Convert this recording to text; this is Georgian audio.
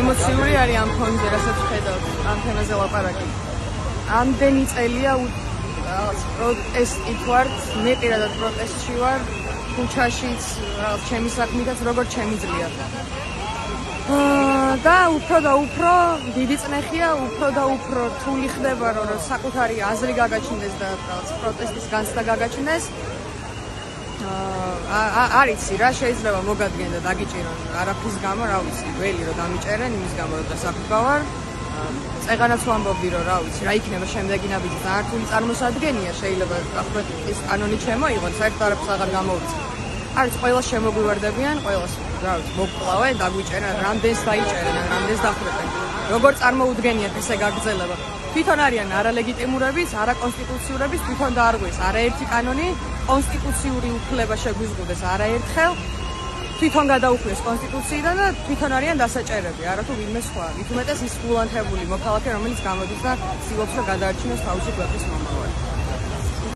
ემოციური არის ამ ფონზე, რასაც ხედავთ, ამ თემაზე ლაპარაკი. ამდენი წელია პროტესტით ვარ, მე პირადად პროტესტში ვარ, ქუჩაშიც, ჩემი საქმითაც როგორც შემიძლია. და უფრო და უფრო დიდი წნეხია, უფრო და უფრო რთული ხდება, რომ საკუთარი აზრი გაგაჩნდეს და პროტესტის განცდა გაგაჩნდეს. არ იცი რა შეიძლება მოგადგენ და დაგიჭირონ არაფრის გამო, რა ვიცი, ველი რომ დამიჭერენ იმის გამო, რომ დასაფრთხო ვარ. წეგანაც ვამბობდი რომ რა ვიცი, რა იქნება შემდეგი ნაბიჯი და ართული წარმოსადგენია, შეიძლება ახლა ის კანონი შემოიღონ, საერთოდ არაფერს აღარ გამოვიწყო. არის ყველას შემოგვივარდებიან, ყველას რა ვიცი, მოგკლავენ, დაგვიჭერენ, რამდენს დაიჭერენ, რამდენს დახრებენ. როგორ წარმოუდგენიათ ესე გაგრძელება? თვითონ არიან არალეგიტიმურების, არაკონსტიტუციურების, თვითონ დაარღვეს არაერთი კანონი, კონსტიტუციური უფლება შეგვიზღუდეს არაერთხელ, თვითონ გადაუხვიეს კონსტიტუციიდან და თვითონ არიან დასაჭერები, არათუ ვინმე სხვა. მით უმეტეს ის გულანთებული მოქალაქე, რომელიც გამოდის და ცდილობს რომ გადაარჩინოს თავისი ქვეყნის მომავალი.